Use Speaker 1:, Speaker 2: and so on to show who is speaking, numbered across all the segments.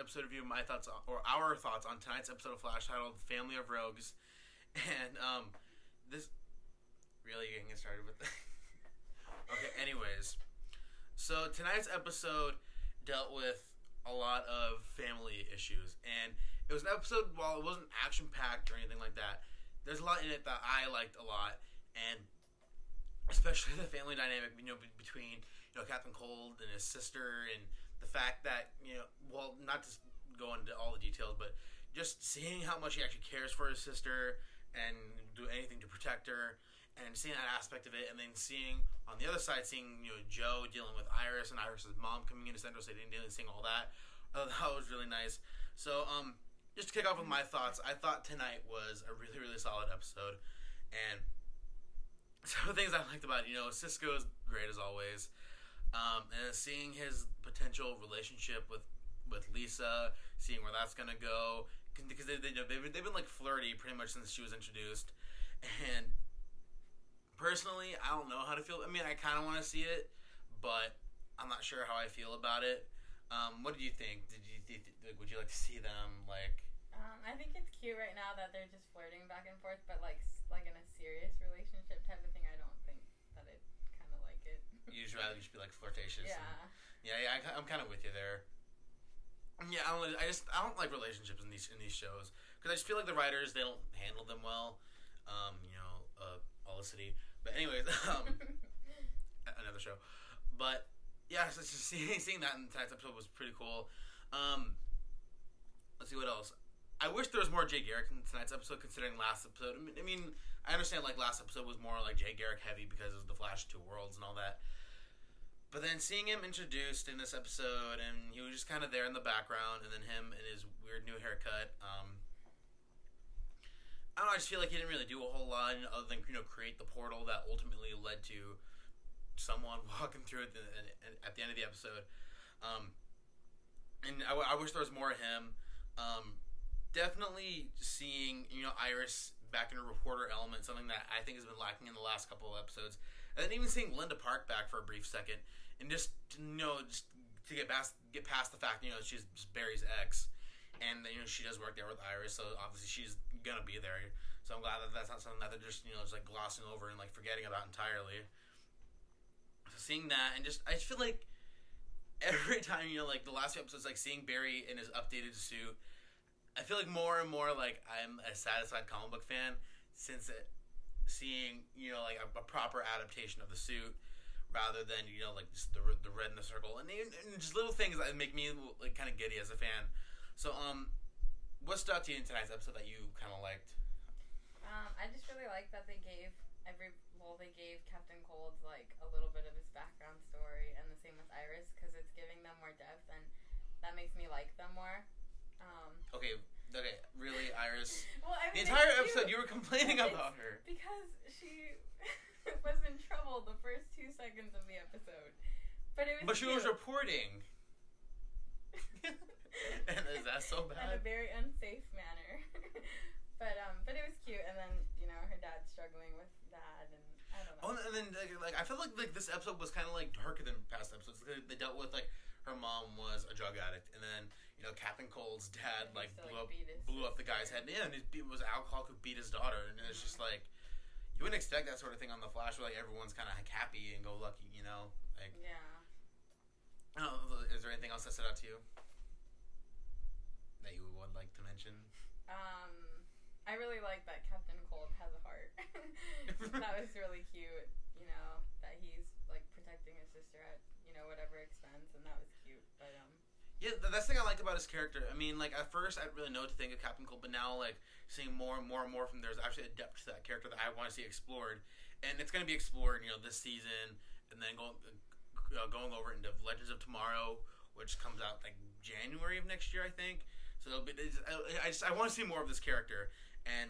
Speaker 1: episode review, my thoughts or our thoughts on tonight's episode of Flash titled "Family of Rogues," and this really getting it started with. Okay, anyways, so tonight's episode dealt with a lot of family issues, and it was an episode. While it wasn't action packed or anything like that, there's a lot in it that I liked a lot, and especially the family dynamic, between Captain Cold and his sister, and the fact that well, not to go into all the details, but just seeing how much he actually cares for his sister and do anything to protect her, and seeing that aspect of it, and then seeing on the other side, seeing Joe dealing with Iris and Iris's mom coming into Central City and seeing all that. I thought that was really nice. So, just to kick off with my thoughts, I thought tonight was a really, really solid episode, and some of the things I liked about it, Cisco's great as always, and seeing his potential relationship with Lisa, seeing where that's gonna go, because they've been like flirty pretty much since she was introduced, and personally, I don't know how to feel. I mean, I kind of want to see it, but I'm not sure how I feel about it. What did you think? Would you like to see them like?
Speaker 2: I think it's cute right now that they're just flirting back and forth, but like in a serious relationship type of thing, I don't think that I kind of like it.
Speaker 1: You'd rather just be like flirtatious.
Speaker 2: Yeah.
Speaker 1: Yeah, I'm kind of with you there. Yeah, I don't like relationships in these shows because I just feel like the writers, they don't handle them well. All the city. But anyways, another show. But yeah, so just seeing that in tonight's episode was pretty cool. Let's see what else. I wish there was more Jay Garrick in tonight's episode, considering last episode. I mean, I understand like last episode was more like Jay Garrick heavy because of the Flash 2 Worlds and all that. But then seeing him introduced in this episode, and he was just kind of there in the background, and then him and his weird new haircut. I don't know. I just feel like he didn't really do a whole lot other than create the portal that ultimately led to someone walking through it at the end of the episode. And I wish there was more of him. Definitely seeing Iris back in her reporter element, something that I think has been lacking in the last couple of episodes, and then even seeing Linda Park back for a brief second, and just to get past the fact she's just Barry's ex, and she does work there with Iris, so obviously she's gonna be there. So I'm glad that that's not something that they're just just like glossing over and like forgetting about entirely. So seeing that, and I just feel like every time like the last few episodes, like seeing Barry in his updated suit, I feel like more and more like I'm a satisfied comic book fan since seeing like a proper adaptation of the suit rather than like just the red in the circle, and just little things that make me like kind of giddy as a fan. So what stood out to you in tonight's episode that you kind of liked?
Speaker 2: I just really like that they gave Captain Cold like a little bit of his background story, and the same with Iris, because it's giving them more depth, and that makes me like them more.
Speaker 1: Okay, really, Iris?
Speaker 2: Well, I mean,
Speaker 1: the entire episode you were complaining about her.
Speaker 2: Because she was in trouble the first 2 seconds of the episode. But
Speaker 1: she was reporting. And is that so bad?
Speaker 2: In a very unsafe manner. But it was cute, and then, her dad's struggling with that, and I don't know.
Speaker 1: Oh, and then, like I feel like this episode was kind of, like, darker than past episodes. They dealt with, like, her mom was a drug addict, and then, Captain Cold's dad, like, blew up the guy's head. Yeah, and it was alcohol who beat his daughter, and it's just, like, you wouldn't expect that sort of thing on The Flash, where, like, everyone's kind of, like, happy and go lucky, Like,
Speaker 2: yeah.
Speaker 1: I don't know, is there anything else that stood out to you that you would like to mention?
Speaker 2: I really like that Captain Cold has a heart. That was really cute, that he's, like, protecting his sister at, whatever expense, and that was cute, but,
Speaker 1: Yeah, that's the thing I liked about his character. I mean, like, at first, I didn't really know what to think of Captain Cold, but now, like, seeing more and more and more from there's actually a depth to that character that I want to see explored, and it's going to be explored, this season, and then going over into Legends of Tomorrow, which comes out, like, January of next year, I think. So I want to see more of this character, and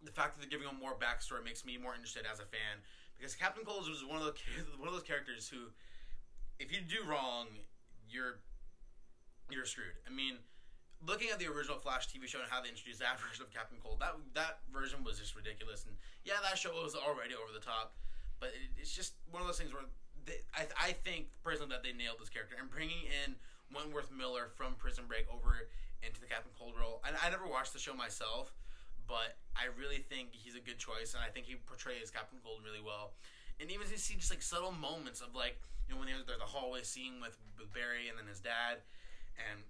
Speaker 1: the fact that they're giving him more backstory makes me more interested as a fan, because Captain Cold was one of those characters who, if you do wrong, you're screwed. I mean, looking at the original Flash TV show and how they introduced that version of Captain Cold, that version was just ridiculous, and yeah, that show was already over the top, but it's just one of those things where I think personally that they nailed this character, and bringing in Wentworth Miller from Prison Break over into the Captain Cold role. And I never watched the show myself, but I really think he's a good choice, and I think he portrays Captain Cold really well. And even you see just like subtle moments of like, you know, when there's the hallway scene with Barry and then his dad, and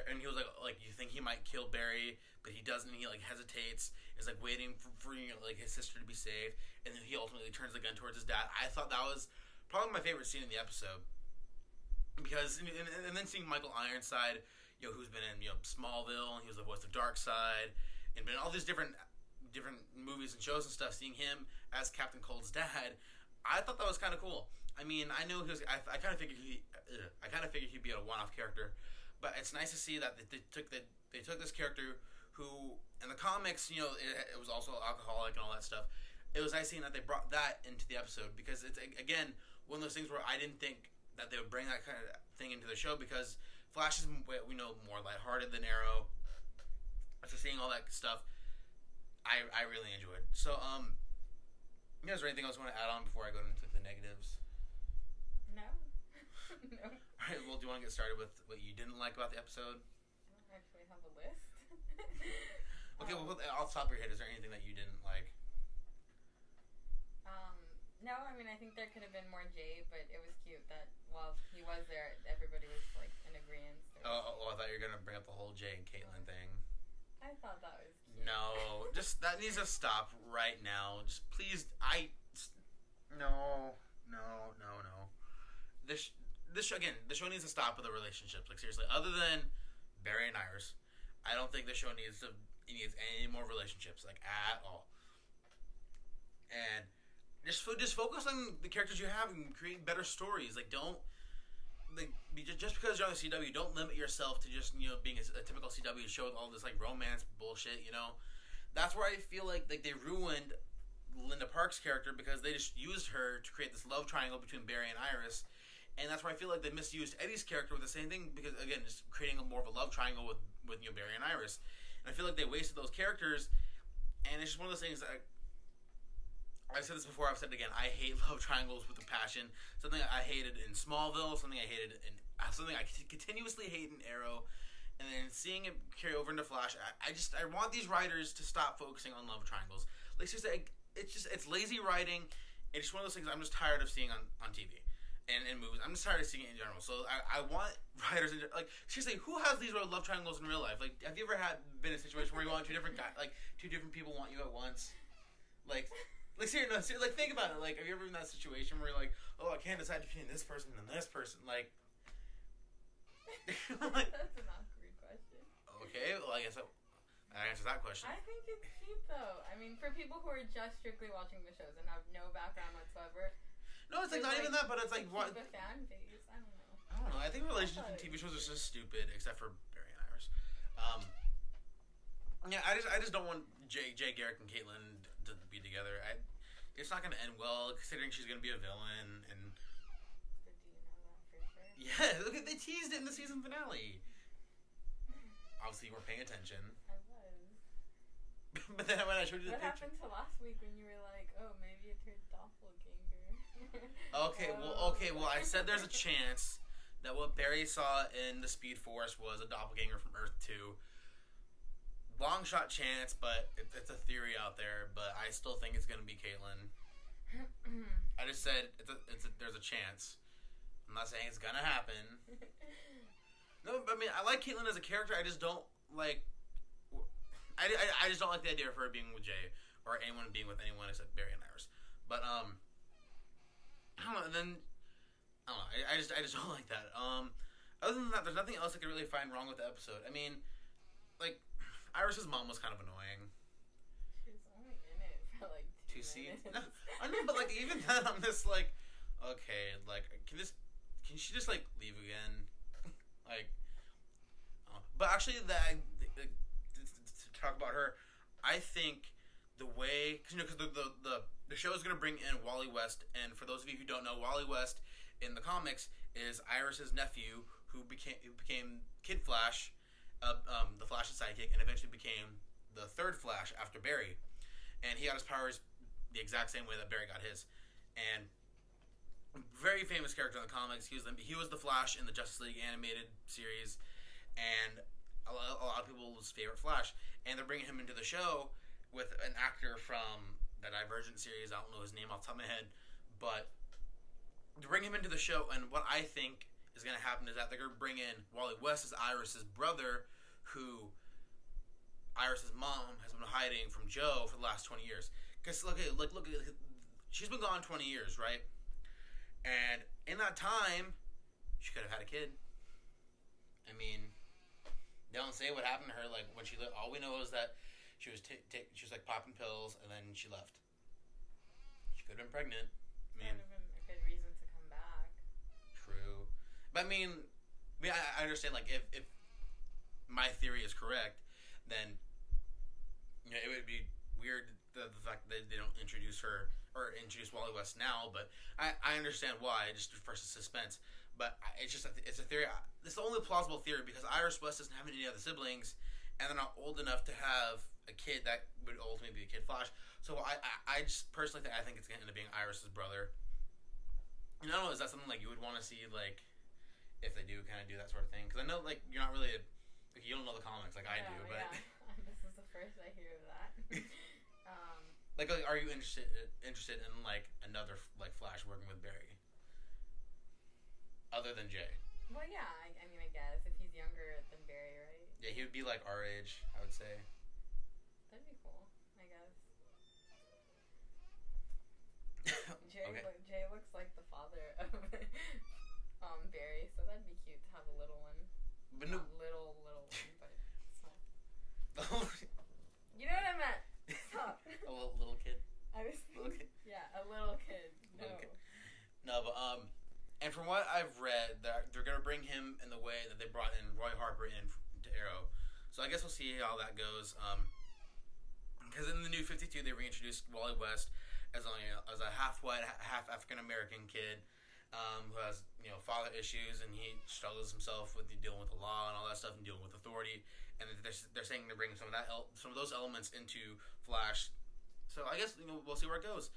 Speaker 1: and he was like you think he might kill Barry, but he doesn't. He like hesitates, is like waiting for you know, like his sister to be saved, and then he ultimately turns the gun towards his dad. I thought that was probably my favorite scene in the episode, because and then seeing Michael Ironside, you know, who's been in, you know, Smallville, and he was the voice of Darkseid, and been in all these different movies and shows and stuff. Seeing him as Captain Cold's dad, I thought that was kind of cool. I mean, I knew he was. I kind of figured he'd be a one-off character, but it's nice to see that they took this character who, in the comics, you know, it was also alcoholic and all that stuff. It was nice seeing that they brought that into the episode, because it's, again, one of those things where I didn't think that they would bring that kind of thing into the show, because Flash is, we know, more lighthearted than Arrow. So seeing all that stuff, I really enjoyed. So, you know, is there anything else you want to add on before I go into the negatives?
Speaker 2: No. No.
Speaker 1: All right, well, do you want to get started with what you didn't like about the episode?
Speaker 2: I don't actually have a list.
Speaker 1: Okay, well, off the top of your head, is there anything that you didn't like?
Speaker 2: No, I mean, I think there could have been more Jay, but it was cute that while he was there, everybody was, like, in agreement.
Speaker 1: Oh, I thought you were going to bring up the whole Jay and Caitlyn thing.
Speaker 2: I thought that was cute.
Speaker 1: No, just, that needs to stop right now. Just, please, no. This show needs to stop with the relationships. Like, seriously, other than Barry and Iris, I don't think the show needs any more relationships, like, at all. And just focus on the characters you have and create better stories. Like, don't, like, just because you're on the CW, don't limit yourself to just, you know, being a typical CW show with all this, like, romance bullshit, you know. That's where I feel like they ruined Linda Park's character, because they just used her to create this love triangle between Barry and Iris. And that's where I feel like they misused Eddie's character with the same thing, because, again, just creating more of a love triangle with you know, Barry and Iris. And I feel like they wasted those characters, and it's just one of those things that I've said this before, I've said it again, I hate love triangles with a passion. Something I hated in Smallville, something I continuously hate in Arrow, and then seeing it carry over into Flash, I want these writers to stop focusing on love triangles. Like, seriously, it's lazy writing. It's just one of those things I'm just tired of seeing on TV. And in movies, I'm just tired of seeing it in general. So I want writers, like, seriously, who has these love triangles in real life? Like, have you ever been in a situation where you want two different people want you at once? Like seriously, like, think about it. Like, have you ever been in that situation where you're like, oh, I can't decide between this person and this person? Like,
Speaker 2: like, that's an awkward question.
Speaker 1: Okay, well, I guess that answers that question.
Speaker 2: I think it's cute, though. I mean, for people who are just strictly watching the shows and have no background whatsoever.
Speaker 1: No, it's like not even that, but it's like what?
Speaker 2: The fan base, I don't
Speaker 1: I
Speaker 2: know.
Speaker 1: think relationships in TV shows are just stupid, except for Barry and Iris. Yeah, I just don't want Jay, Garrick, and Caitlyn to be together. It's not gonna end well, considering she's gonna be a villain. And
Speaker 2: but do you know that for sure?
Speaker 1: Yeah, look, they teased it in the season finale. Obviously, you were paying attention.
Speaker 2: I was.
Speaker 1: But then when I showed you the
Speaker 2: what
Speaker 1: picture,
Speaker 2: happened to last week when you were like, oh, maybe it's her doppelganger?
Speaker 1: Okay, well, I said there's a chance that what Barry saw in the Speed Force was a doppelganger from Earth 2. Long shot chance, but it's a theory out there. But I still think it's gonna be Caitlyn. I just said there's a chance. I'm not saying it's gonna happen. No, I mean, I like Caitlyn as a character. I just don't like. I just don't like the idea of her being with Jay or anyone being with anyone except Barry and Iris. But I don't know. And then I don't know. I just don't like that. Other than that, there's nothing else I could really find wrong with the episode. I mean, like, Iris's mom was kind of annoying.
Speaker 2: She was only in it for like 2
Speaker 1: scenes.
Speaker 2: minutes.
Speaker 1: I know, but like even then, I'm just like, okay, like can she just like leave again? Like, but actually, to talk about her, I think the way, because the show is going to bring in Wally West, and for those of you who don't know, Wally West in the comics is Iris's nephew who became Kid Flash, the Flash's sidekick, and eventually became the third Flash after Barry. And he got his powers the exact same way that Barry got his. And very famous character in the comics. He was the Flash in the Justice League animated series, and a lot of people's favorite Flash. And they're bringing him into the show with an actor from the Divergent series. I don't know his name off the top of my head, but to bring him into the show. And what I think is going to happen is that they're going to bring in Wally West as Iris's brother, who Iris's mom has been hiding from Joe for the last 20 years. Because look, she's been gone 20 years, right? And in that time, she could have had a kid. I mean, they don't say what happened to her. Like when she, all we know is that she was she was like popping pills, and then she left. She could have been pregnant. I mean,
Speaker 2: that would have been a good reason to come back.
Speaker 1: True, but I mean, I understand. Like if my theory is correct, then it would be weird the fact that they don't introduce her or introduce Wally West now. But I understand why, just for suspense. But it's just it's a theory. It's the only plausible theory because Iris West doesn't have any other siblings, and they're not old enough to have a kid that would ultimately be a Kid Flash. So I just personally think it's going to end up being Iris's brother. And I don't know, is that something like you would want to see, like if they do kind of do that sort of thing? Because I know like you're not really you don't know the comics like I do, but
Speaker 2: this is the first I hear of that.
Speaker 1: like are you interested in like another like Flash working with Barry other than Jay?
Speaker 2: Well, yeah, I mean, I guess if he's younger than Barry, right?
Speaker 1: Yeah, he would be like our age, I would say.
Speaker 2: That'd be cool, I guess.
Speaker 1: Okay.
Speaker 2: Jay looks like the father of Barry, so that'd be cute to have a little one.
Speaker 1: But
Speaker 2: not little one, but small. You know what I meant? Stop.
Speaker 1: A little kid.
Speaker 2: I was
Speaker 1: little kid.
Speaker 2: Yeah, a little kid. No.
Speaker 1: Little kid. No, but and from what I've read, they're gonna bring him in the way that they brought in Roy Harper into Arrow. So I guess we'll see how that goes. Because in the New 52, they reintroduced Wally West as a half white, half African American kid who has father issues, and he struggles himself with dealing with the law and all that stuff, and dealing with authority. And they're saying they're bringing some of those elements into Flash. So I guess we'll see where it goes.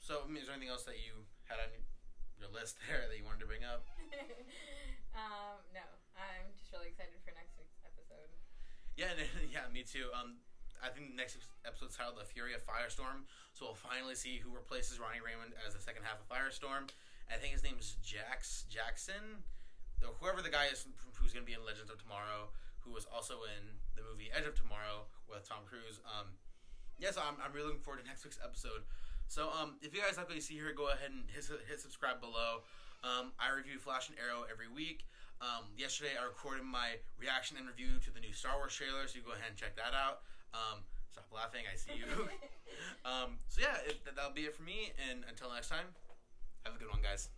Speaker 1: So I mean, is there anything else that you had on your list there that you wanted to bring up?
Speaker 2: No, I'm just really excited for next week's episode.
Speaker 1: Yeah, yeah, me too. I think the next episode's titled "The Fury of Firestorm," so we'll finally see who replaces Ronnie Raymond as the second half of Firestorm. I think his name is Jackson, whoever the guy is who's going to be in Legends of Tomorrow, who was also in the movie Edge of Tomorrow with Tom Cruise. So I'm really looking forward to next week's episode. So if you guys like what you see here, go ahead and hit subscribe below. I review Flash and Arrow every week. Yesterday I recorded my reaction and review to the new Star Wars trailer, so you go ahead and check that out. Stop laughing, I see you. So yeah, that'll be it for me, and until next time, have a good one, guys.